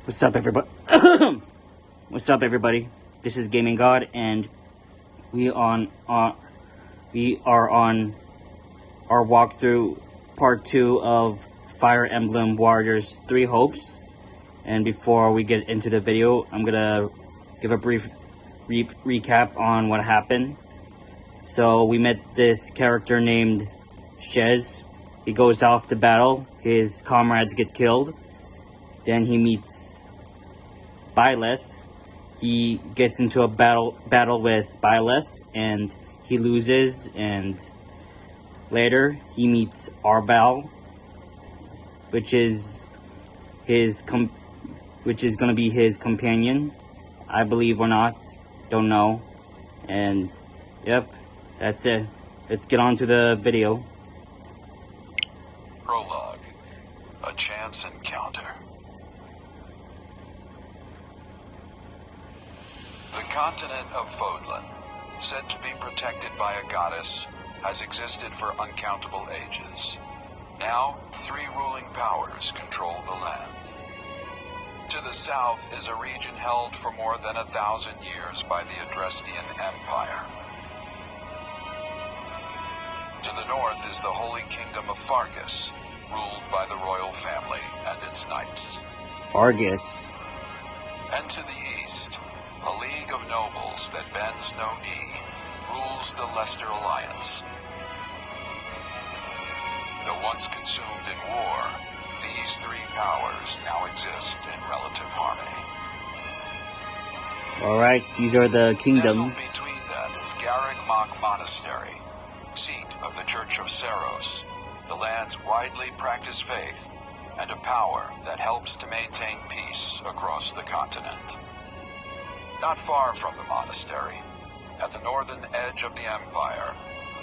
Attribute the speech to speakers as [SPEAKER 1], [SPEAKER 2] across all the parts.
[SPEAKER 1] What's up, everybody? What's up, everybody? This is Gaming God, and we are on our walkthrough part 2 of Fire Emblem Warriors 3 Hopes. And before we get into the video, I'm gonna give a brief recap on what happened. So we met this character named Shez. He goes off to battle. His comrades get killed. Then he meets Byleth. He gets into a battle with Byleth, and he loses. And later he meets Arbal, which is gonna be his companion, I believe, or not, don't know. And yep, that's it. Let's get on to the video.
[SPEAKER 2] Prologue, a chance encounter. The continent of Fodlan, said to be protected by a goddess, has existed for uncountable ages. Now, 3 ruling powers control the land. To the south is a region held for more than 1,000 years by the Adrestian Empire. To the north is the Holy Kingdom of Fargus, ruled by the royal family and its knights.
[SPEAKER 1] Fargus.
[SPEAKER 2] And to the east, a league of nobles that bends no knee, rules the Leicester Alliance. Though once consumed in war, these 3 powers now exist in relative harmony.
[SPEAKER 1] Alright, these are the kingdoms.
[SPEAKER 2] Nestled between them is Garreg-Mach Monastery, seat of the Church of Seros, the land's widely practiced faith, and a power that helps to maintain peace across the continent. Not far from the monastery, at the northern edge of the empire,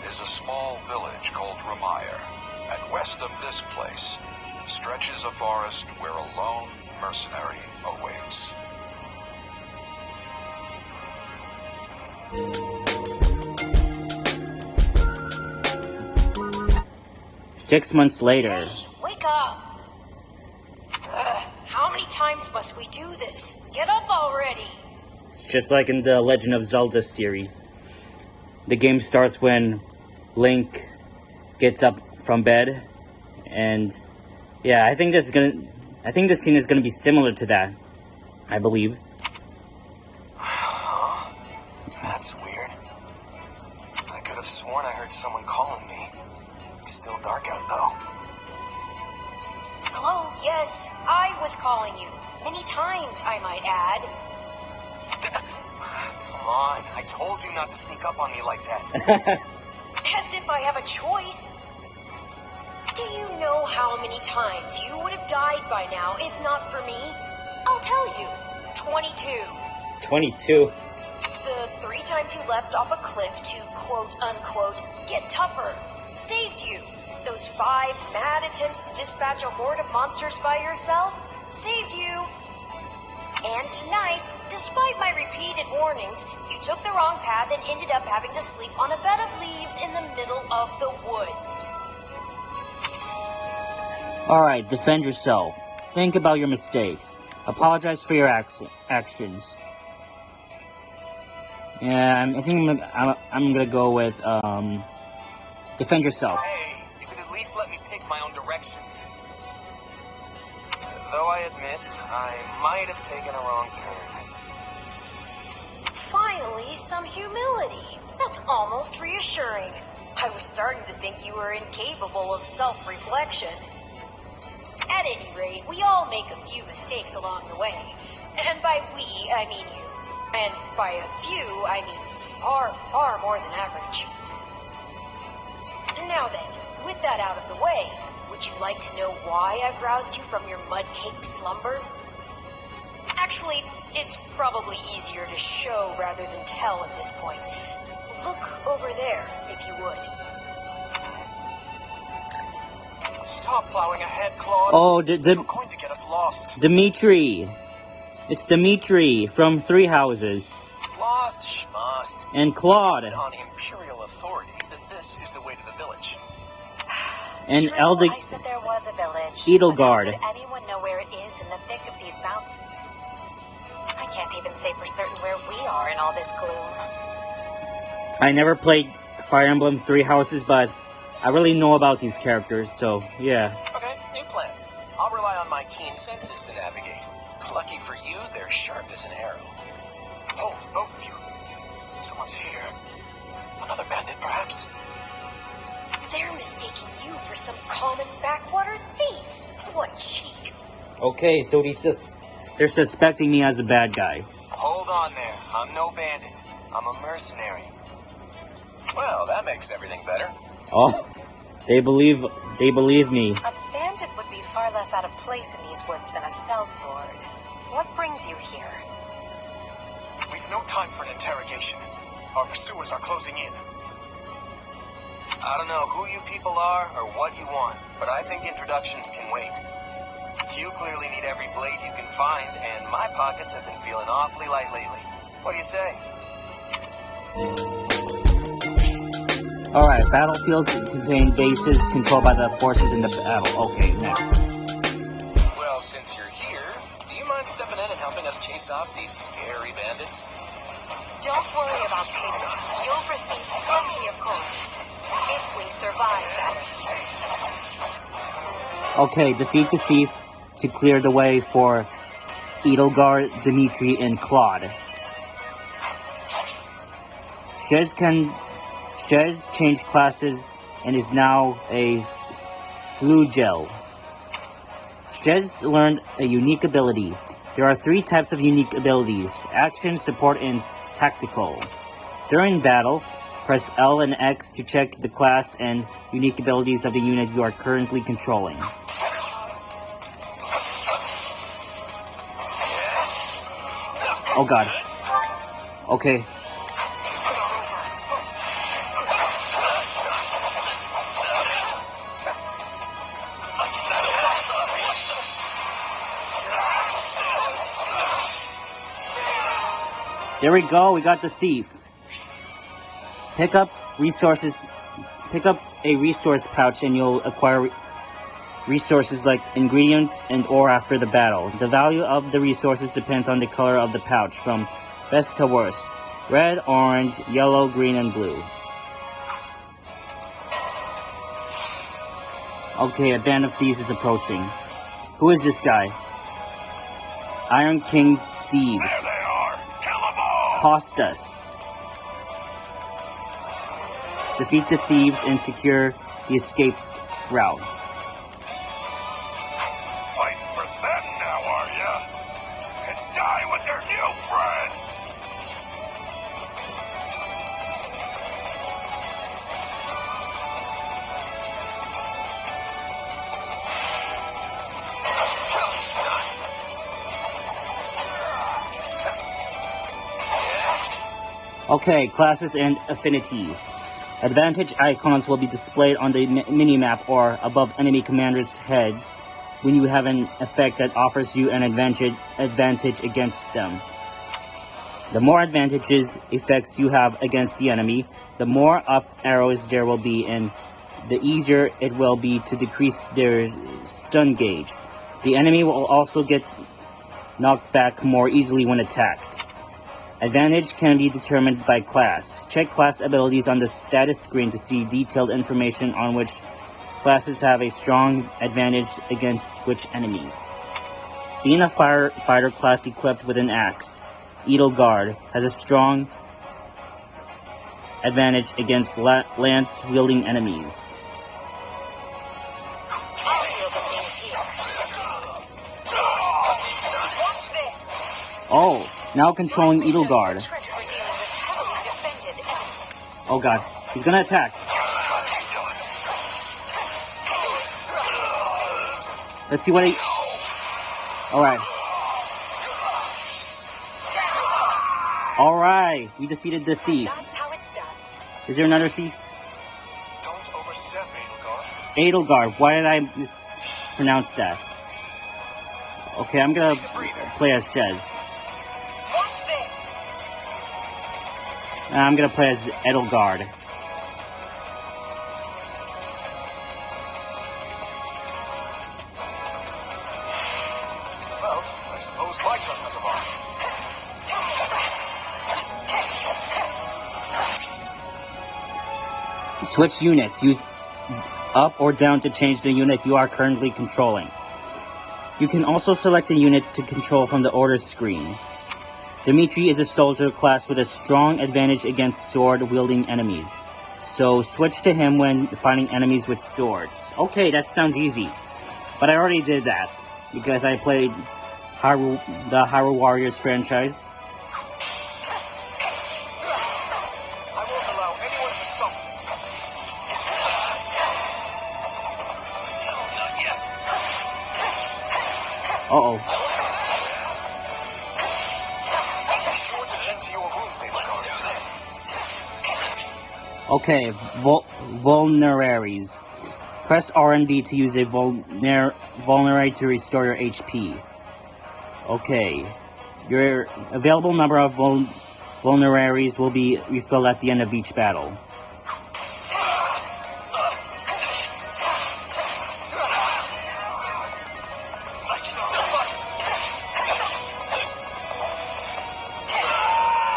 [SPEAKER 2] is a small village called Ramire, and west of this place stretches a forest where a lone mercenary awaits.
[SPEAKER 1] Six months later.
[SPEAKER 3] Hey, wake up! How many times must we do this? Get up already!
[SPEAKER 1] Just like in the Legend of Zelda series. The game starts when Link gets up from bed, and yeah, I think this scene is gonna be similar to that, I believe.
[SPEAKER 4] That's weird. I could have sworn I heard someone calling me. It's still dark out though.
[SPEAKER 3] Hello, yes, I was calling you. Many times, I might add.
[SPEAKER 4] Come on, I told you not to sneak up on me like that.
[SPEAKER 3] As if I have a choice. Do you know how many times you would have died by now if not for me? I'll tell you. 22.
[SPEAKER 1] 22.
[SPEAKER 3] The 3 times you leapt off a cliff to quote-unquote get tougher saved you. Those 5 mad attempts to dispatch a horde of monsters by yourself saved you. And tonight, despite my repeated warnings, you took the wrong path and ended up having to sleep on a bed of leaves in the middle of the woods.
[SPEAKER 1] Alright, defend yourself. Think about your mistakes. Apologize for your actions. Yeah, I think I'm gonna go with, defend yourself.
[SPEAKER 4] Hey, you could at least let me pick my own directions. Though I admit, I might have taken a wrong turn.
[SPEAKER 3] Finally, some humility. That's almost reassuring. I was starting to think you were incapable of self-reflection. At any rate, we all make a few mistakes along the way. And by we, I mean you. And by a few, I mean far, far more than average. Now then, with that out of the way, would you like to know why I've roused you from your mud-caked slumber? Actually, it's probably easier to show rather than tell at this point. Look over there, if you would.
[SPEAKER 4] Stop plowing ahead, Claude.
[SPEAKER 1] Oh,
[SPEAKER 4] You're going to get us lost.
[SPEAKER 1] Dimitri. It's Dimitri from 3 Houses.
[SPEAKER 4] Lost, schmost.
[SPEAKER 1] And Claude.
[SPEAKER 4] On Imperial authority that this is the way to the village.
[SPEAKER 1] And
[SPEAKER 5] True, I said there was a village.
[SPEAKER 1] Edelgard.
[SPEAKER 5] But how could anyone know where it is in the thick of these mountains?
[SPEAKER 3] say for certain where we are in all this gloom.
[SPEAKER 1] I never played Fire Emblem Three Houses, but I really know about these characters, so yeah.
[SPEAKER 4] Okay, new plan. I'll rely on my keen senses to navigate. Lucky for you, they're sharp as an arrow. Hold, both of you. Someone's here. Another bandit, perhaps?
[SPEAKER 3] They're mistaking you for some common backwater thief. What cheek.
[SPEAKER 1] Okay, so they're suspecting me as a bad guy.
[SPEAKER 4] Hold on there. I'm no bandit. I'm a mercenary. Well, that makes everything better.
[SPEAKER 1] Oh, they believe me.
[SPEAKER 3] A bandit would be far less out of place in these woods than a sellsword. What brings you here?
[SPEAKER 4] We've no time for an interrogation. Our pursuers are closing in. I don't know who you people are or what you want, but I think introductions can wait. You clearly need every blade you can find, and my pockets have been feeling awfully light lately. What do you say?
[SPEAKER 1] Alright, battlefields contain bases controlled by the forces in the battle. Okay, next.
[SPEAKER 4] Well, since you're here, do you mind stepping in and helping us chase off these scary bandits?
[SPEAKER 3] Don't worry about payment. You'll receive plenty of gold. If we survive, that is.
[SPEAKER 1] Okay, defeat the thief to clear the way for Edelgard, Dimitri, and Claude. Shez changed classes and is now a Flugel. Shez learned a unique ability. There are 3 types of unique abilities: action, support, and tactical. During battle, press L and X to check the class and unique abilities of the unit you are currently controlling. Oh god. Okay. There we go, we got the thief. Pick up a resource pouch and you'll acquire resources like ingredients and ore after the battle. The value of the resources depends on the color of the pouch, from best to worst: red, orange, yellow, green, and blue. Okay, a band of thieves is approaching. Who is this guy? Iron King's thieves.
[SPEAKER 5] There they are! Kill them all!
[SPEAKER 1] Cost us. Defeat the thieves and secure the escape route.
[SPEAKER 5] Fighting for them now, are ya? And die with their new friends!
[SPEAKER 1] Okay, classes and affinities. Advantage icons will be displayed on the minimap or above enemy commanders' heads when you have an effect that offers you an advantage against them. The more advantages effects you have against the enemy, the more up arrows there will be, and the easier it will be to decrease their stun gauge. The enemy will also get knocked back more easily when attacked. Advantage can be determined by class. Check class abilities on the status screen to see detailed information on which classes have a strong advantage against which enemies. Being a fighter class equipped with an axe, Edelgard has a strong advantage against lance-wielding enemies. Oh, now controlling Edelgard. Oh god, he's gonna attack. Let's see what he... Alright. Alright, we defeated the thief.
[SPEAKER 3] That's how it's done.
[SPEAKER 1] Is there another thief?
[SPEAKER 4] Don't overstep, Edelgard.
[SPEAKER 1] Edelgard, why did I mispronounce that? Okay, I'm gonna play as Shez.
[SPEAKER 3] Watch this.
[SPEAKER 1] I'm gonna play as Edelgard.
[SPEAKER 4] Well, I suppose my turn has arrived.
[SPEAKER 1] Switch units. Use up or down to change the unit you are currently controlling. You can also select a unit to control from the orders screen. Dimitri is a soldier class with a strong advantage against sword-wielding enemies. So switch to him when fighting enemies with swords. Okay, that sounds easy. But I already did that because I played the Hyrule Warriors franchise.
[SPEAKER 4] I won't allow anyone to stop me. No, not yet.
[SPEAKER 1] Uh-oh.
[SPEAKER 4] Be sure to tend to your wounds, Let's do this.
[SPEAKER 1] Okay, vulneraries. Press R and B to use a vulnerary to restore your HP. Okay. Your available number of vulneraries will be refilled at the end of each battle.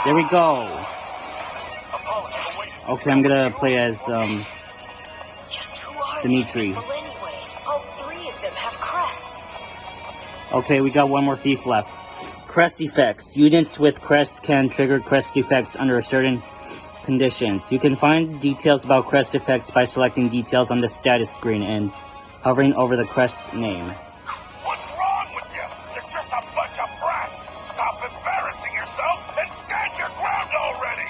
[SPEAKER 1] There we go. Okay, I'm gonna play as
[SPEAKER 3] Just who are
[SPEAKER 1] Dimitri.
[SPEAKER 3] these people anyway? All three of them have crests.
[SPEAKER 1] Okay, we got one more thief left. Crest effects. Units with crests can trigger crest effects under certain conditions. You can find details about crest effects by selecting details on the status screen and hovering over the crest name.
[SPEAKER 5] What's wrong with you? You're just a bunch of brats. Stop embarrassing yourself and stand your ground already.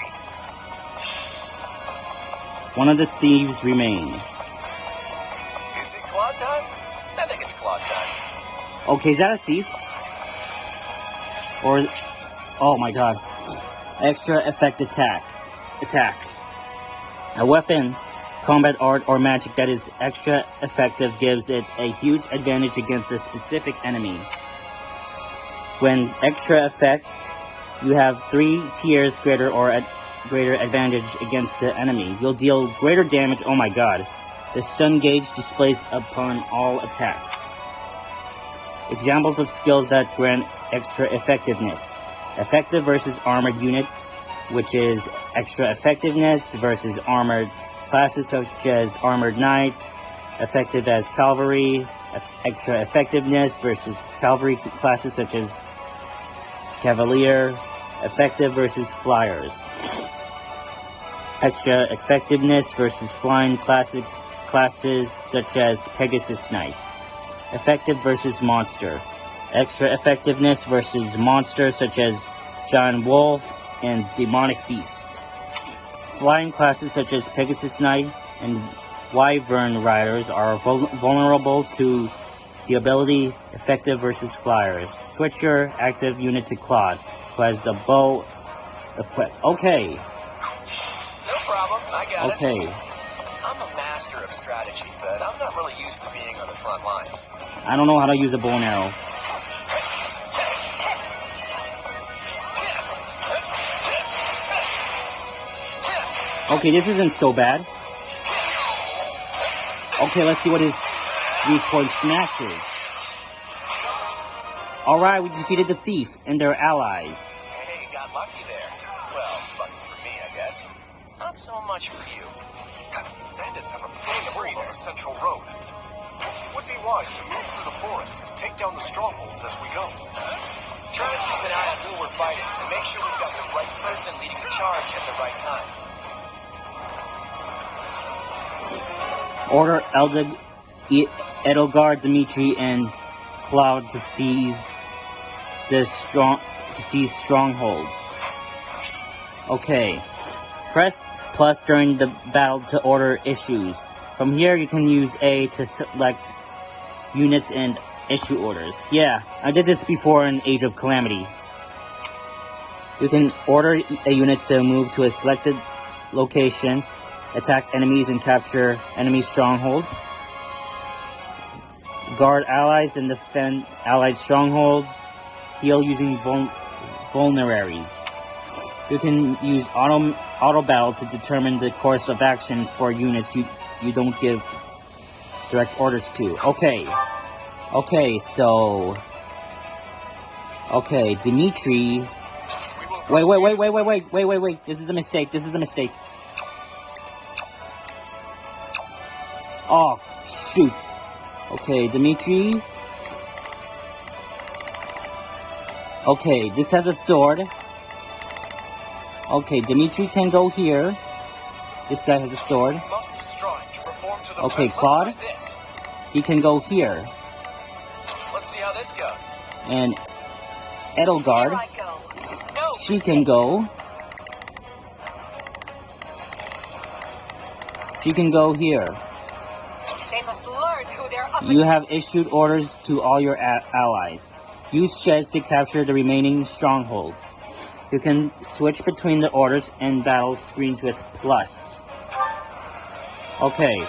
[SPEAKER 1] One of the thieves remain.
[SPEAKER 4] Is it Claude time? I think it's Claude time.
[SPEAKER 1] Okay, is that a thief? Or, oh my god. Extra effect attacks. A weapon, combat art, or magic that is extra effective gives it a huge advantage against a specific enemy. When extra effect, you have 3 tiers greater advantage against the enemy. You'll deal greater damage. Oh my god. The stun gauge displays upon all attacks. Examples of skills that grant extra effectiveness. Effective versus armored units, which is extra effectiveness versus armored classes such as Armored Knight. Effective as Cavalry, extra effectiveness versus Cavalry classes such as Cavalier. Effective versus Flyers. Extra effectiveness versus flying classes such as Pegasus Knight. Effective versus monster. Extra effectiveness versus monsters such as Giant Wolf and Demonic Beast. Flying classes such as Pegasus Knight and Wyvern Riders are vulnerable to the ability Effective versus Flyers. Switch your active unit to Claude, who has a bow equipped. Okay.
[SPEAKER 4] No problem, I got
[SPEAKER 1] Okay.
[SPEAKER 4] it. I'm a master of strategy, but I'm not really used to being on the front lines.
[SPEAKER 1] I don't know how to use a bow and arrow. Okay, this isn't so bad. Okay, let's see what his 3-point smash is. Alright, we defeated the thief and their allies.
[SPEAKER 4] Hey, got lucky there. Well, lucky for me, I guess. Not so much for you. Bandits have a foothold on the central road. It would be wise to move through the forest and take down the strongholds as we go. Try to keep an eye on who we're fighting and make sure we've got the right person leading the charge at the right time.
[SPEAKER 1] Order Edelgard, Dimitri, and Cloud to seize strongholds. Okay. Press plus during the battle to order issues. From here, you can use A to select units and issue orders. Yeah, I did this before in Age of Calamity. You can order a unit to move to a selected location, attack enemies and capture enemy strongholds, guard allies and defend allied strongholds, heal using vulneraries. You can use auto battle to determine the course of action for units you don't give direct orders to. Okay, so Dimitri. Wait. This is a mistake. Oh, shoot. Okay, Dimitri. Okay, this has a sword. Okay, Dimitri can go here. This guy has a sword. Okay, Claude. He can go here.
[SPEAKER 4] Let's see how this goes.
[SPEAKER 1] And Edelgard. She can go. She can go here.
[SPEAKER 3] They must learn who they're up
[SPEAKER 1] You have issued orders to all your allies. Use chess to capture the remaining strongholds. You can switch between the orders and battle screens with plus. Okay.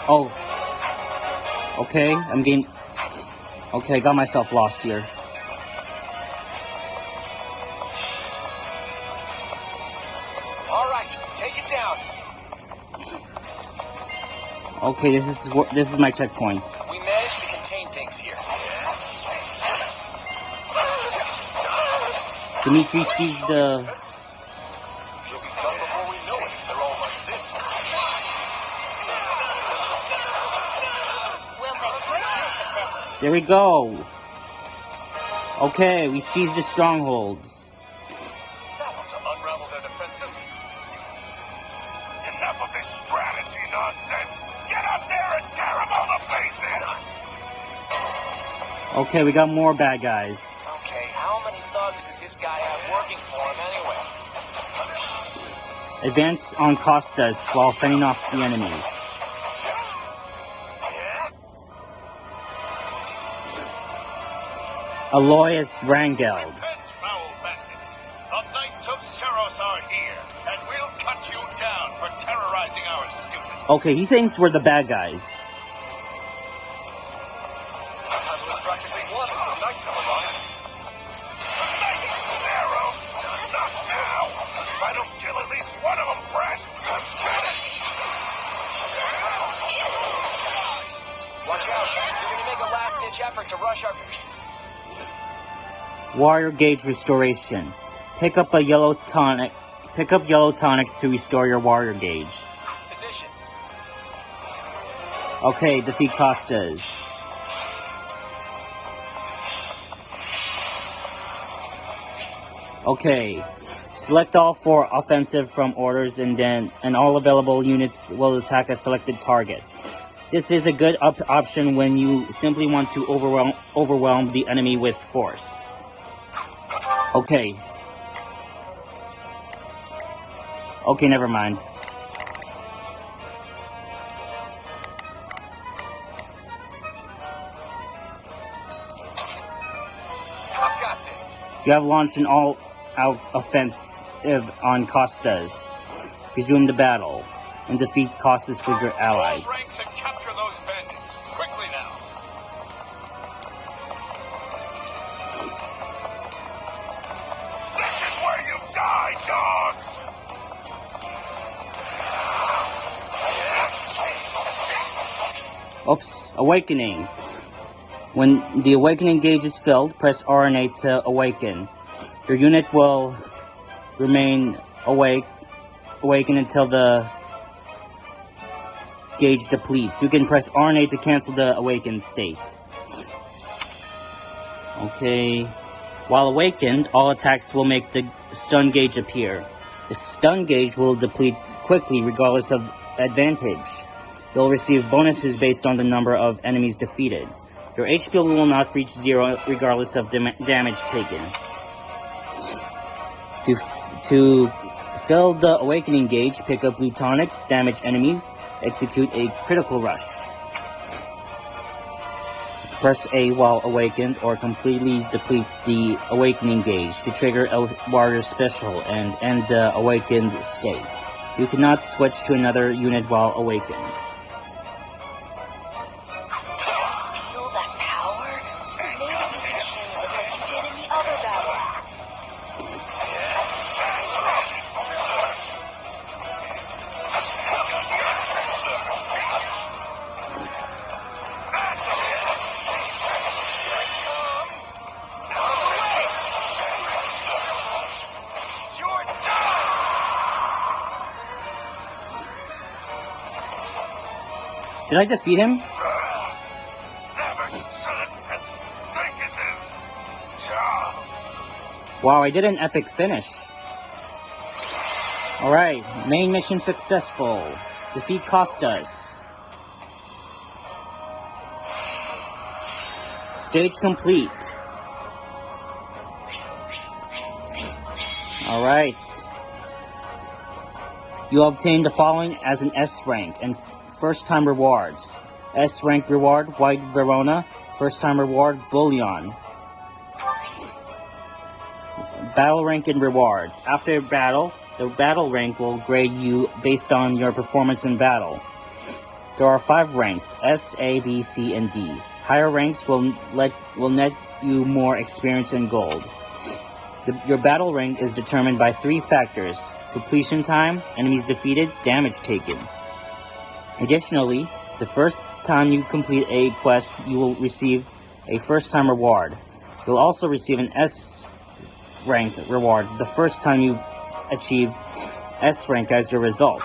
[SPEAKER 1] Oh. Okay, I'm getting... Okay, I got myself lost here.
[SPEAKER 4] Alright, take it down.
[SPEAKER 1] Okay, this is my checkpoint.
[SPEAKER 4] We managed to contain things here.
[SPEAKER 1] Dimitri sees the...
[SPEAKER 4] She'll be done before we know it if they're all like this.
[SPEAKER 3] We'll make good use of this.
[SPEAKER 1] There we go. Okay, we seized the strongholds.
[SPEAKER 4] That ought to unravel their defenses.
[SPEAKER 5] Enough of this strategy nonsense. Get up there and tear them all to pieces.
[SPEAKER 1] Okay, we got more bad guys.
[SPEAKER 4] Okay, how many thugs does this guy have working for him anyway?
[SPEAKER 1] Advance on Costas while fending off the enemies. Aloysius Rangeld.
[SPEAKER 5] Repent, foul bandits. The Knights of Seros are here, and we'll cut you down for terrorizing our students.
[SPEAKER 1] Okay, he thinks we're the bad guys.
[SPEAKER 4] I was practically one of the Knights have arrived.
[SPEAKER 5] The Knights of Seros? Not now. If I don't kill at least one of them, brats, I'm kidding.
[SPEAKER 4] Watch out. You're going to make a last-ditch effort to rush our...
[SPEAKER 1] Warrior Gauge Restoration. Pick up yellow tonic to restore your warrior gauge.
[SPEAKER 4] Position.
[SPEAKER 1] Okay, defeat Costas. Okay. Select all 4 offensive from orders and all available units will attack a selected target. This is a good option when you simply want to overwhelm the enemy with force. Okay. Okay, never mind.
[SPEAKER 4] I've got this.
[SPEAKER 1] You have launched an all-out offensive on Costas. Resume the battle and defeat Costas with your allies.
[SPEAKER 5] Hold ranks and capture those bandits. Quickly now. This is where you die, dogs!
[SPEAKER 1] Oops, awakening. When the awakening gauge is filled, press RNA to awaken. Your unit will remain awaken until the gauge depletes. You can press RNA to cancel the awakened state. Okay. While awakened, all attacks will make the stun gauge appear. The stun gauge will deplete quickly regardless of advantage. You'll receive bonuses based on the number of enemies defeated. Your HP will not reach 0 regardless of damage taken. To fill the awakening gauge, pick up blue tonics, damage enemies, execute a critical rush. Press A while awakened or completely deplete the awakening gauge to trigger a warrior special and end the awakened state. You cannot switch to another unit while awakened.
[SPEAKER 3] Feel that power? Maybe you can channel it like you did in the other battle.
[SPEAKER 1] Did I defeat him?
[SPEAKER 5] Never should have taken this job.
[SPEAKER 1] Wow, I did an epic finish. Alright, main mission successful. Defeat Costas. Stage complete. Alright. You obtain the following as an S rank and first time rewards. S rank reward, White Verona. First time reward, Bullion. Battle rank and rewards. After battle, the battle rank will grade you based on your performance in battle. There are 5 ranks, S, A, B, C, and D. Higher ranks will net you more experience and gold. Your battle rank is determined by 3 factors: completion time, enemies defeated, damage taken. Additionally, the first time you complete a quest, you will receive a first time reward. You'll also receive an S rank reward the first time you've achieved S rank as your result.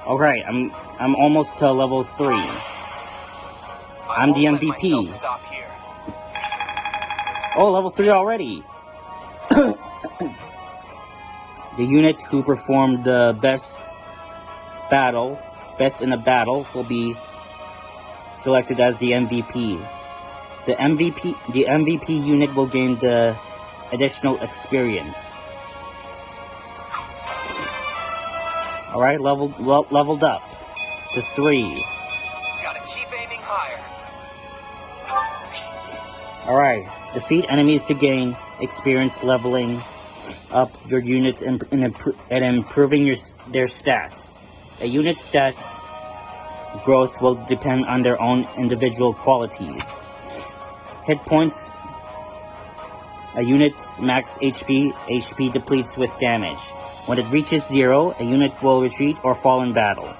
[SPEAKER 1] Alright, I'm almost to level 3. I'm the MVP.
[SPEAKER 4] Stop here.
[SPEAKER 1] Oh, level 3 already. The unit who performed the best in a battle will be selected as the MVP. The MVP unit will gain the additional experience. Alright, leveled up to 3.
[SPEAKER 4] Gotta keep aiming higher.
[SPEAKER 1] Alright, defeat enemies to gain experience, leveling up your units and improving their stats. A unit's stat growth will depend on their own individual qualities. Hit points. A unit's max HP depletes with damage. When it reaches 0, a unit will retreat or fall in battle.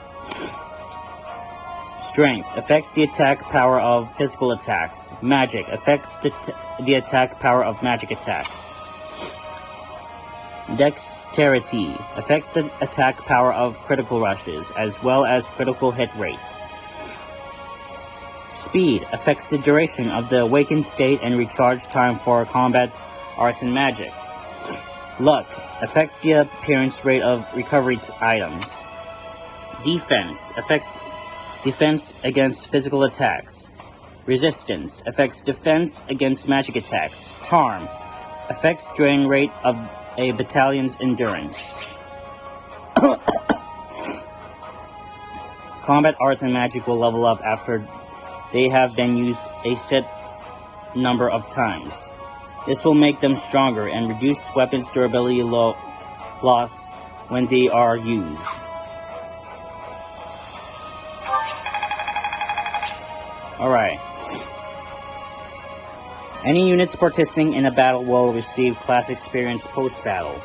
[SPEAKER 1] Strength affects the attack power of physical attacks. Magic affects the attack power of magic attacks. Dexterity affects the attack power of critical rushes, as well as critical hit rate. Speed affects the duration of the awakened state and recharge time for combat, arts, and magic. Luck affects the appearance rate of recovery items. Defense affects defense against physical attacks. Resistance affects defense against magic attacks. Charm affects drain rate of a battalion's endurance. Combat arts and magic will level up after they have been used a set number of times. This will make them stronger and reduce weapons' durability loss when they are used. Alright. Any units participating in a battle will receive class experience post-battle.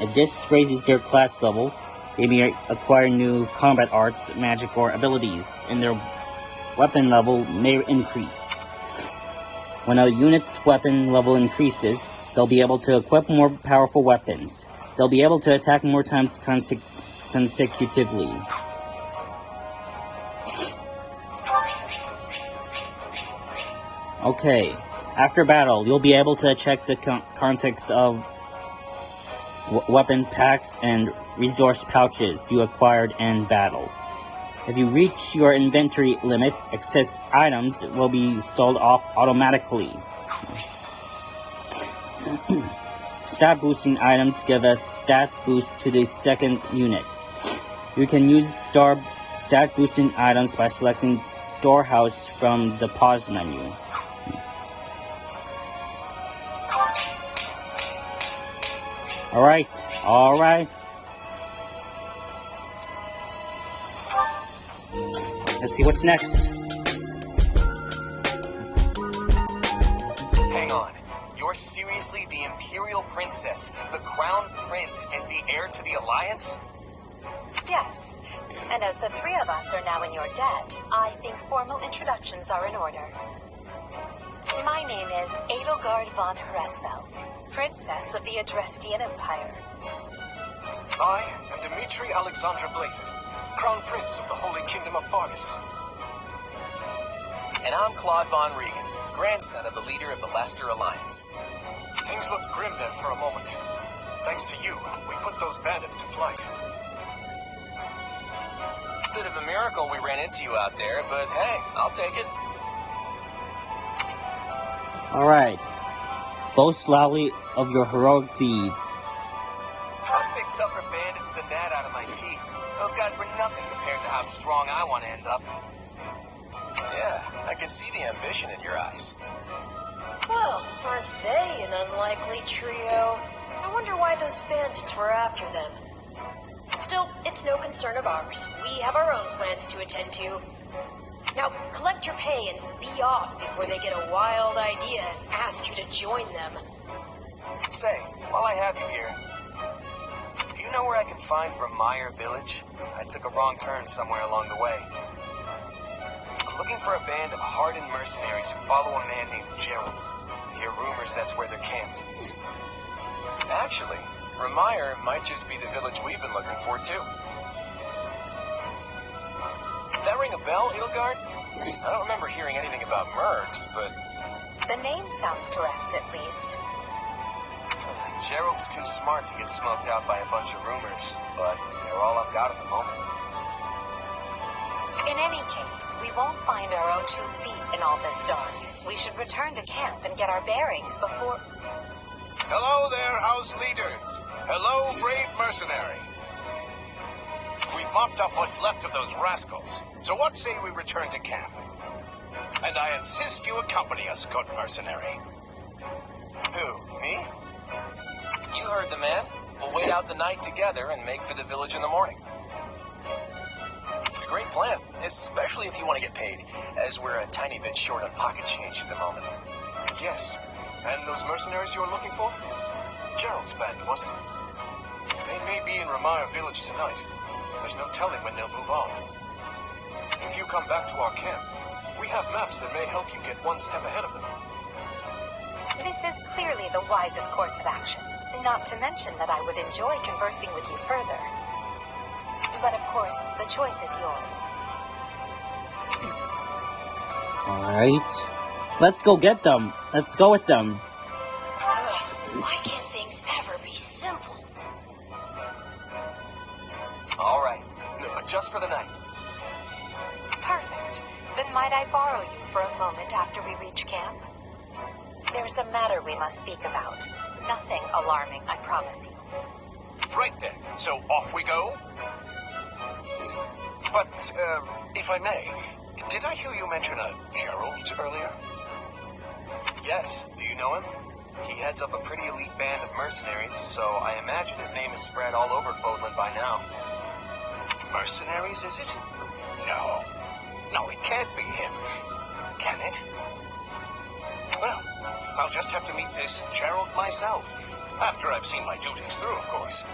[SPEAKER 1] If this raises their class level, they may acquire new combat arts, magic, or abilities, and their weapon level may increase. When a unit's weapon level increases, they'll be able to equip more powerful weapons. They'll be able to attack more times consecutively. Okay, after battle, you'll be able to check the contents of weapon packs and resource pouches you acquired in battle. If you reach your inventory limit, excess items will be sold off automatically. Stat boosting items give a stat boost to the second unit. You can use stat boosting items by selecting Storehouse from the pause menu. Alright. Let's see what's next.
[SPEAKER 4] Hang on. You're seriously the Imperial Princess, the Crown Prince, and the heir to the Alliance?
[SPEAKER 3] Yes, and as the 3 of us are now in your debt, I think formal introductions are in order. My name is Edelgard von Hresvelg, Princess of the Adrestian Empire.
[SPEAKER 4] I am Dmitri Alexandra Blather, Crown Prince of the Holy Kingdom of Fargus. And I'm Claude Von Regan, grandson of the leader of the Leicester Alliance. Things looked grim there for a moment. Thanks to you, we put those bandits to flight. Bit of a miracle we ran into you out there, but hey, I'll take it.
[SPEAKER 1] Alright. Boast loudly of your heroic deeds.
[SPEAKER 4] I'll pick tougher bandits than that out of my teeth. Those guys were nothing compared to how strong I want to end up. Yeah, I can see the ambition in your eyes.
[SPEAKER 3] Well, aren't they an unlikely trio? I wonder why those bandits were after them. Still, it's no concern of ours. We have our own plans to attend to. Now, collect your pay and be off before they get a wild idea and ask you to join them.
[SPEAKER 4] Say, while I have you here, do you know where I can find Remire Village? I took a wrong turn somewhere along the way. I'm looking for a band of hardened mercenaries who follow a man named Gerald. I hear rumors that's where they're camped. Actually, Remire might just be the village we've been looking for, too. Did that ring a bell, Hilgard? I don't remember hearing anything about mercs, but...
[SPEAKER 6] The name sounds correct, at least.
[SPEAKER 4] Gerald's too smart to get smoked out by a bunch of rumors, but they're all I've got at the moment.
[SPEAKER 6] In any case, we won't find our own 2 feet in all this dark. We should return to camp and get our bearings before...
[SPEAKER 5] Hello there, house leaders. Hello, brave mercenary. We've mopped up what's left of those rascals, so what say we return to camp? And I insist you accompany us, good mercenary.
[SPEAKER 4] Who, me? You heard the man. We'll wait out the night together and make for the village in the morning. It's a great plan, especially if you want to get paid, as we're a tiny bit short on pocket change at the moment. Yes, and those mercenaries you were looking for? Gerald's band, wasn't it? They may be in Remire Village tonight. There's no telling when they'll move on. If you come back to our camp, we have maps that may help you get one step ahead of them.
[SPEAKER 6] This is clearly the wisest course of action. Not to mention that I would enjoy conversing with you further. But of course, the choice is yours.
[SPEAKER 1] Alright. Let's go get them. Let's go with them.
[SPEAKER 3] Why can't things ever be simple?
[SPEAKER 4] All right, but just for the night.
[SPEAKER 6] Perfect. Then might I borrow you for a moment after we reach camp? There's a matter we must speak about. Nothing alarming, I promise you.
[SPEAKER 5] Right then, so off we go? But, if I may, did I hear you mention a Gerald earlier?
[SPEAKER 4] Yes, do you know him? He heads up a pretty elite band of mercenaries, so I imagine his name is spread all over Fodland by now.
[SPEAKER 5] Mercenaries, is it? No, it can't be him. Can it? Well, I'll just have to meet this Gerald myself, after I've seen my duties through, of course.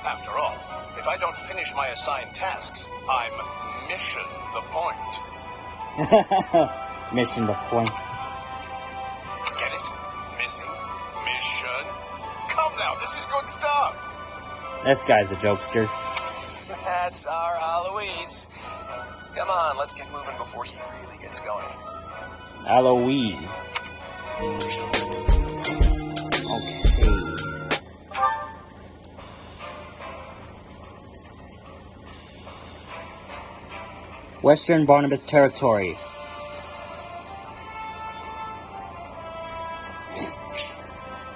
[SPEAKER 5] After all, if I don't finish my assigned tasks, I'm mission the point.
[SPEAKER 1] Missing the point.
[SPEAKER 5] Get it? Missing? Mission? Come now, this is good stuff.
[SPEAKER 1] This guy's a jokester.
[SPEAKER 4] That's our Aloise. Come on, let's get moving before he really gets going.
[SPEAKER 1] Eloise. Okay. Western Barnabas Territory.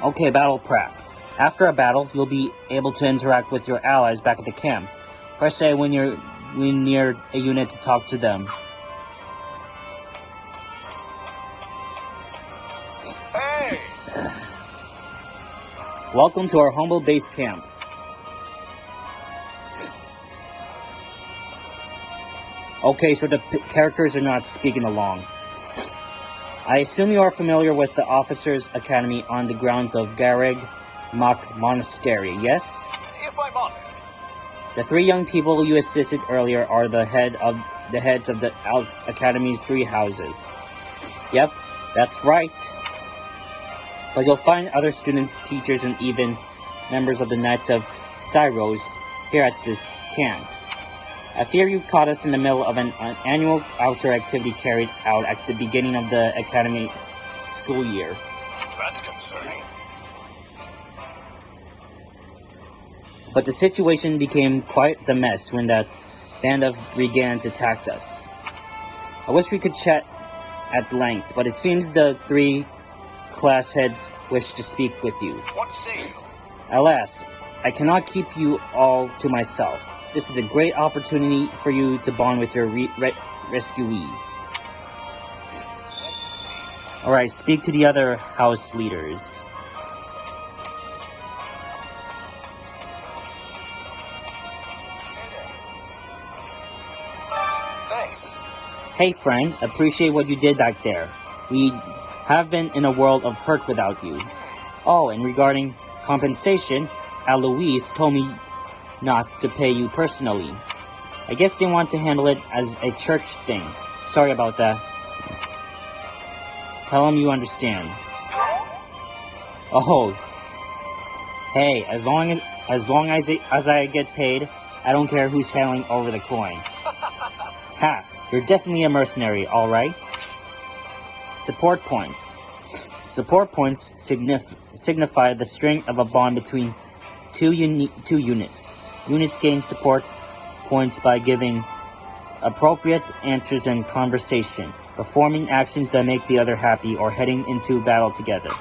[SPEAKER 1] Okay, battle prep. After a battle, you'll be able to interact with your allies back at the camp. Press A when you're near a unit to talk to them.
[SPEAKER 5] Hey!
[SPEAKER 1] Welcome to our humble base camp. Okay, so the characters are not speaking along. I assume you are familiar with the Officers' Academy on the grounds of Garrig Mach Monastery, yes?
[SPEAKER 5] If I'm honest.
[SPEAKER 1] The 3 young people you assisted earlier are the heads of the Academy's 3 houses. Yep, that's right. But you'll find other students, teachers, and even members of the Knights of Cyros here at this camp. I fear you caught us in the middle of an annual outdoor activity carried out at the beginning of the academy school year.
[SPEAKER 5] That's concerning.
[SPEAKER 1] But the situation became quite the mess when that band of brigands attacked us. I wish we could chat at length, but it seems the 3 class heads wish to speak with you.
[SPEAKER 5] What say you?
[SPEAKER 1] Alas, I cannot keep you all to myself. This is a great opportunity for you to bond with your rescuees.
[SPEAKER 5] Let's see.
[SPEAKER 1] Alright, speak to the other house leaders.
[SPEAKER 4] Thanks.
[SPEAKER 1] Hey friend, appreciate what you did back there. We have been in a world of hurt without you. Oh, and regarding compensation, Eloise told me not to pay you personally. I guess they want to handle it as a church thing. Sorry about that. Tell them you understand. Oh. Hey, as long as I get paid, I don't care who's handling over the coin. Ha! You're definitely a mercenary, alright? Support points. Support points signify the strength of a bond between two units. Units gain support points by giving appropriate answers in conversation, performing actions that make the other happy, or heading into battle together.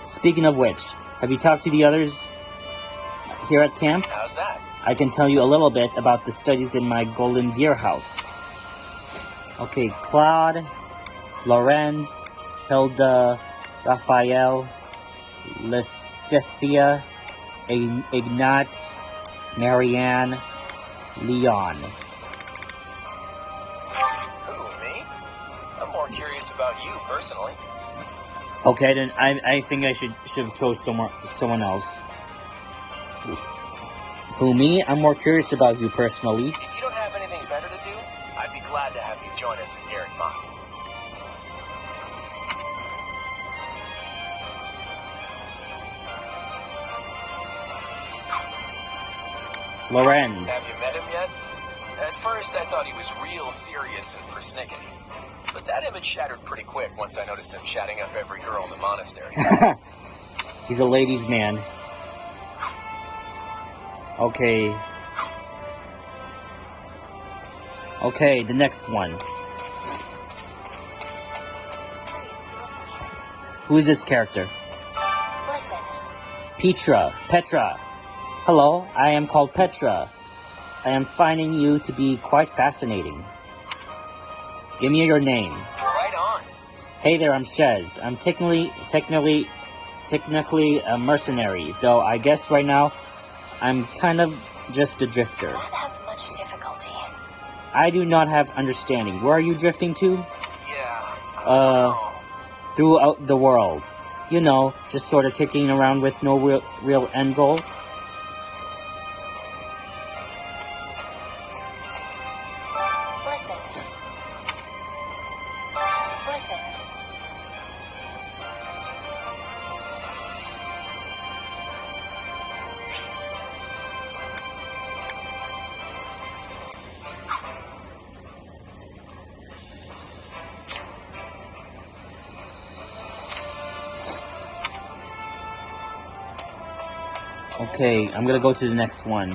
[SPEAKER 1] Speaking of which, have you talked to the others here at camp?
[SPEAKER 4] How's that?
[SPEAKER 1] I can tell you a little bit about the studies in my Golden Deer house. Okay, Claude, Lorenz, Hilda, Raphael, Lysithia, Ignat, Marianne, Leon.
[SPEAKER 4] Who, me? I'm more curious about you, personally.
[SPEAKER 1] Okay, then I think I should have chose someone else. Who, me? I'm more curious about you personally.
[SPEAKER 4] If you don't have anything better to do, I'd be glad to have you join us in Garrett Mach.
[SPEAKER 1] Lorenz.
[SPEAKER 4] Have you met him yet? At first, I thought he was real serious and persnickety. But that image shattered pretty quick once I noticed him chatting up every girl in the monastery.
[SPEAKER 1] He's a ladies' man. Okay. Okay, the next one.
[SPEAKER 6] Please, listen here.
[SPEAKER 1] Who is this character?
[SPEAKER 6] Listen.
[SPEAKER 1] Petra. Hello, I am called Petra. I am finding you to be quite fascinating. Give me your name.
[SPEAKER 4] Right on.
[SPEAKER 1] Hey there, I'm Shez. I'm technically a mercenary, though I guess right now I'm kind of just a drifter.
[SPEAKER 6] That has much difficulty.
[SPEAKER 1] I do not have understanding. Where are you drifting to?
[SPEAKER 4] Yeah.
[SPEAKER 1] Throughout the world. You know, just sort of kicking around with no real end goal.
[SPEAKER 6] Listen.
[SPEAKER 1] Okay, I'm gonna go to the next one.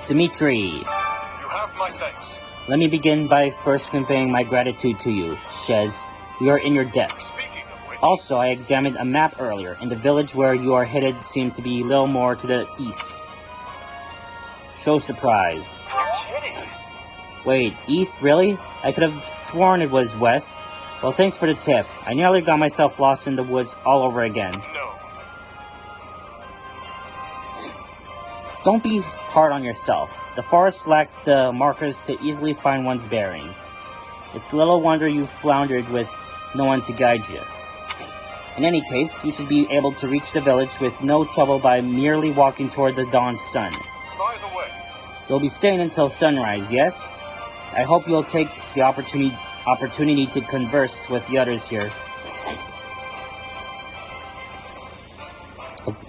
[SPEAKER 1] Dimitri.
[SPEAKER 5] You have my thanks.
[SPEAKER 1] Let me begin by first conveying my gratitude to you, Shez. We are in your debt.
[SPEAKER 5] Speaking of which...
[SPEAKER 1] Also, I examined a map earlier, and the village where you are headed seems to be a little more to the east. Show surprise.
[SPEAKER 4] You're kidding.
[SPEAKER 1] Wait, east, really? I could have sworn it was west. Well, thanks for the tip. I nearly got myself lost in the woods all over again.
[SPEAKER 5] No.
[SPEAKER 1] Don't be hard on yourself. The forest lacks the markers to easily find one's bearings. It's little wonder you floundered with no one to guide you. In any case, you should be able to reach the village with no trouble by merely walking toward the dawn sun.
[SPEAKER 5] By the way...
[SPEAKER 1] You'll be staying until sunrise, yes? I hope you'll take the opportunity to converse with the others here.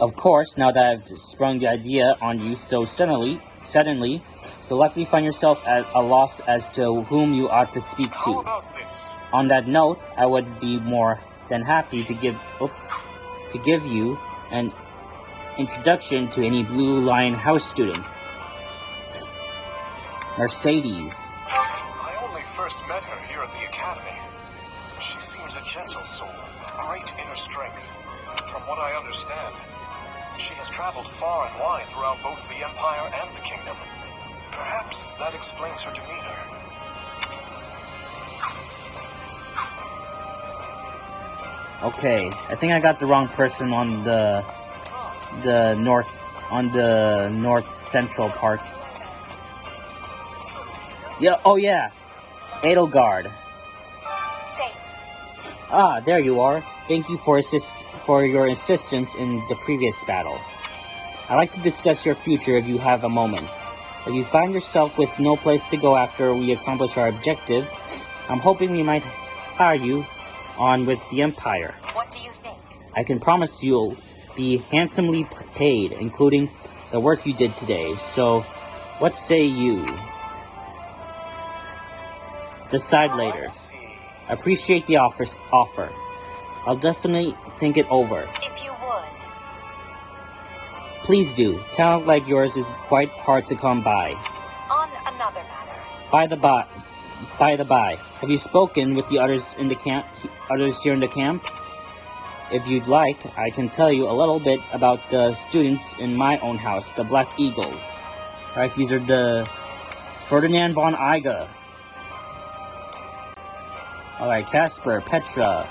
[SPEAKER 1] Of course, now that I've sprung the idea on you so suddenly, you'll likely find yourself at a loss as to whom you ought to speak to.
[SPEAKER 5] How about this?
[SPEAKER 1] On that note, I would be more than happy to give you an introduction to any Blue Lion House students. Mercedes.
[SPEAKER 4] I only first met her here at the academy. She seems a gentle soul with great inner strength. From what I understand, she has traveled far and wide throughout both the Empire and the Kingdom. Perhaps that explains her demeanor.
[SPEAKER 1] Okay, I think I got the wrong person on the north central part. Yeah, oh yeah, Edelgard. Ah, there you are. Thank you for your assistance in the previous battle. I'd like to discuss your future if you have a moment. If you find yourself with no place to go after we accomplish our objective, I'm hoping we might hire you on with the Empire.
[SPEAKER 6] What do you think?
[SPEAKER 1] I can promise you'll be handsomely paid, including the work you did today. So, what say you? Decide later.
[SPEAKER 4] Let's see.
[SPEAKER 1] Appreciate the offer. I'll definitely think it over.
[SPEAKER 6] If you would.
[SPEAKER 1] Please do. Talent like yours is quite hard to come by.
[SPEAKER 6] On another matter.
[SPEAKER 1] By the by, have you spoken with the others in the camp? Others here in the camp? If you'd like, I can tell you a little bit about the students in my own house, the Black Eagles. Alright, these are the Ferdinand von Eiga. Alright, Casper, Petra,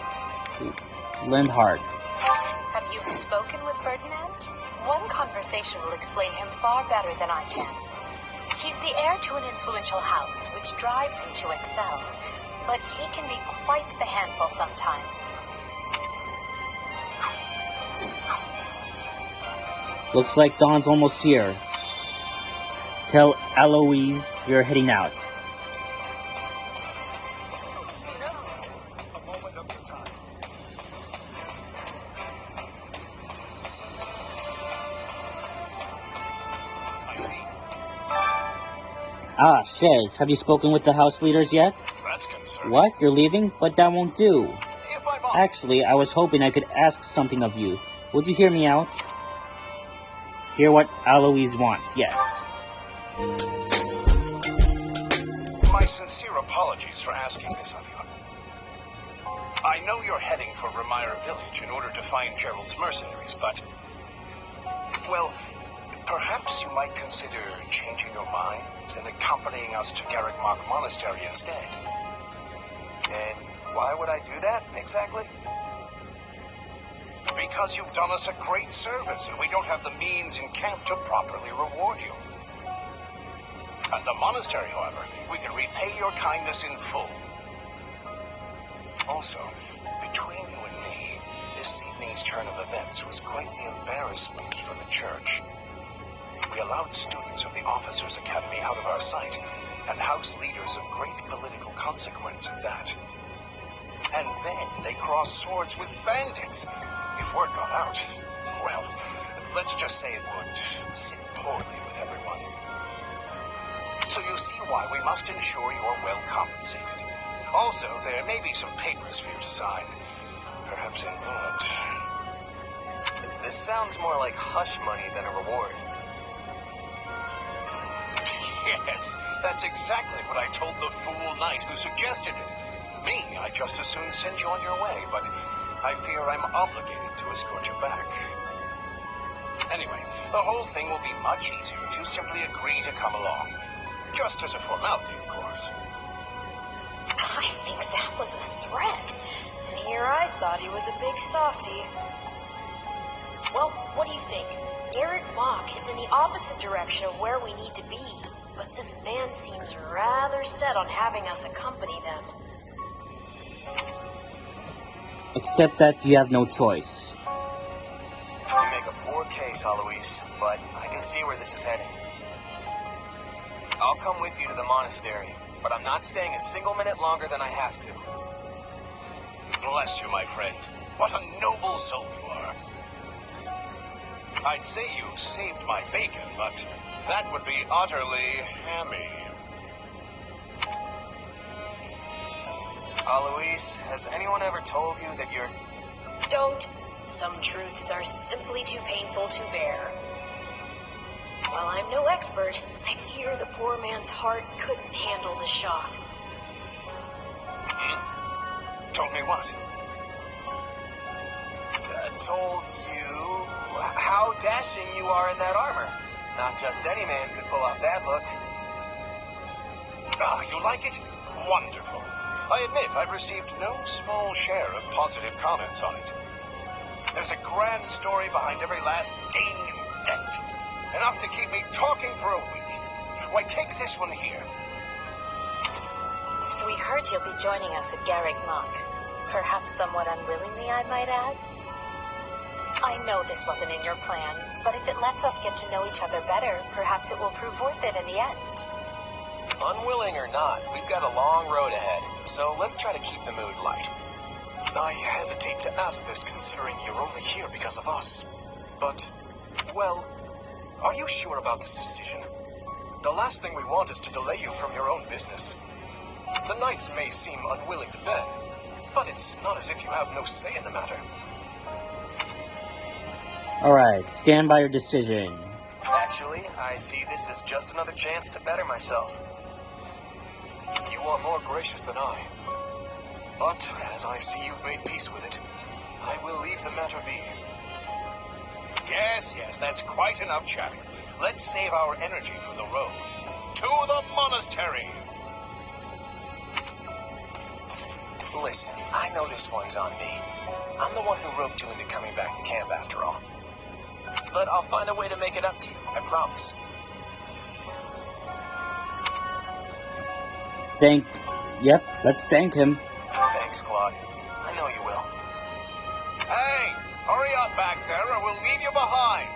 [SPEAKER 1] Lindhart.
[SPEAKER 6] Have you spoken with Ferdinand? One conversation will explain him far better than I can. He's the heir to an influential house, which drives him to excel. But he can be quite the handful sometimes.
[SPEAKER 1] Looks like Dawn's almost here. Tell Eloise you're heading out. Ah, Shez, have you spoken with the house leaders yet?
[SPEAKER 4] That's concerning.
[SPEAKER 1] What? You're leaving? But that won't do.
[SPEAKER 4] If I'm honest,
[SPEAKER 1] Actually, I was hoping I could ask something of you. Would you hear me out? Hear what Eloise wants, yes.
[SPEAKER 5] My sincere apologies for asking this of you. I know you're heading for Ramire Village in order to find Gerald's mercenaries, but... well, perhaps you might consider changing your mind and accompanying us to Garrick Mach Monastery instead.
[SPEAKER 4] and why would I do that, exactly?
[SPEAKER 5] Because you've done us a great service, and we don't have the means in camp to properly reward you. At the monastery, however, we can repay your kindness in full. Also, between you and me, this evening's turn of events was quite the embarrassment for the church. We allowed students of the Officers' Academy out of our sight, and house leaders of great political consequence at that. And then they crossed swords with bandits. If word got out, well, let's just say it would sit poorly with everyone. So you see why we must ensure you are well compensated. Also, there may be some papers for you to sign, perhaps in blood.
[SPEAKER 4] This sounds more like hush money than a reward.
[SPEAKER 5] Yes, that's exactly what I told the fool knight who suggested it. Me, I'd just as soon send you on your way, but I fear I'm obligated to escort you back. Anyway, the whole thing will be much easier if you simply agree to come along. Just as a formality, of course.
[SPEAKER 3] I think that was a threat. And here I thought he was a big softie. Well, what do you think? Garrick Mach is in the opposite direction of where we need to be. But this man seems rather set on having us accompany them.
[SPEAKER 1] Except that you have no choice.
[SPEAKER 4] You make a poor case, Alois, but I can see where this is heading. I'll come with you to the monastery, but I'm not staying a single minute longer than I have to.
[SPEAKER 5] Bless you, my friend. What a noble soul you are. I'd say you saved my bacon, but that would be utterly hammy.
[SPEAKER 4] Alois, has anyone ever told you that you're...
[SPEAKER 3] Don't. Some truths are simply too painful to bear. While I'm no expert, I fear the poor man's heart couldn't handle the shock.
[SPEAKER 5] Told me what?
[SPEAKER 4] Told you how dashing you are in that armor. Not just any man could pull off that look.
[SPEAKER 5] Ah, you like it? Wonderful. I admit I've received no small share of positive comments on it. There's a grand story behind every last ding and dent. Enough to keep me talking for a week. Why, take this one here.
[SPEAKER 6] We heard you'll be joining us at Garrick Mach. Perhaps somewhat unwillingly, I might add. I know this wasn't in your plans, but if it lets us get to know each other better, perhaps it will prove worth it in the end.
[SPEAKER 4] Unwilling or not, we've got a long road ahead, so let's try to keep the mood light.
[SPEAKER 7] I hesitate to ask this considering you're only here because of us. But, well, are you sure about this decision? The last thing we want is to delay you from your own business. The knights may seem unwilling to bend, but it's not as if you have no say in the matter.
[SPEAKER 1] Alright, stand by your decision.
[SPEAKER 4] Actually, I see this as just another chance to better myself.
[SPEAKER 7] You are more gracious than I. But, as I see you've made peace with it, I will leave the matter be.
[SPEAKER 5] Yes, that's quite enough chatter. Let's save our energy for the road. To the monastery!
[SPEAKER 7] Listen, I know this one's on me. I'm the one who roped you into coming back to camp after all. But I'll find a way to make it up to you, I promise.
[SPEAKER 1] Yep, let's thank him.
[SPEAKER 7] Thanks, Claude. I know you will.
[SPEAKER 5] Hey, hurry up back there or we'll leave you behind.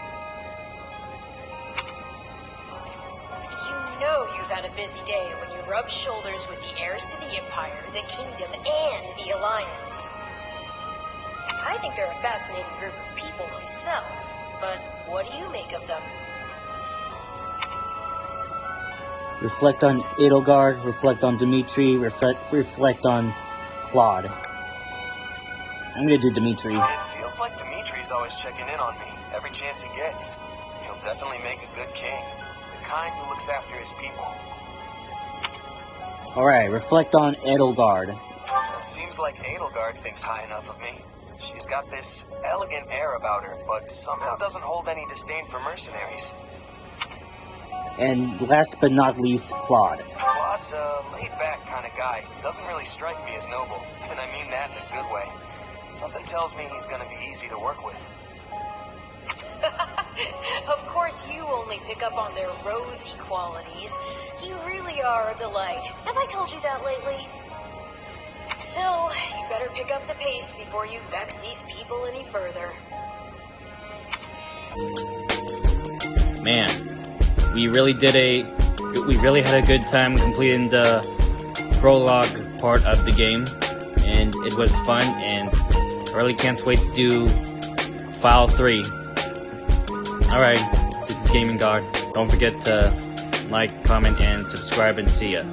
[SPEAKER 3] You know you've had a busy day when you rub shoulders with the heirs to the Empire, the Kingdom, and the Alliance. I think they're a fascinating group of people myself, but what do you make of them?
[SPEAKER 1] Reflect on Edelgard, reflect on Dimitri, reflect on Claude. I'm gonna do Dimitri.
[SPEAKER 4] It feels like Dimitri's always checking in on me, every chance he gets. He'll definitely make a good king, the kind who looks after his people.
[SPEAKER 1] Alright, reflect on Edelgard.
[SPEAKER 4] It seems like Edelgard thinks high enough of me. She's got this elegant air about her, but somehow doesn't hold any disdain for mercenaries.
[SPEAKER 1] And last but not least, Claude.
[SPEAKER 4] Claude's a laid-back kind of guy. Doesn't really strike me as noble, and I mean that in a good way. Something tells me he's gonna be easy to work with.
[SPEAKER 3] Of course you only pick up on their rosy qualities. You really are a delight. Have I told you that lately? Still, you better pick up the pace before you vex these people any further.
[SPEAKER 1] Man, we really had a good time completing the prologue part of the game, and it was fun, and I really can't wait to do File 3. Alright, this is Gaming God. Don't forget to like, comment, and subscribe, and see ya.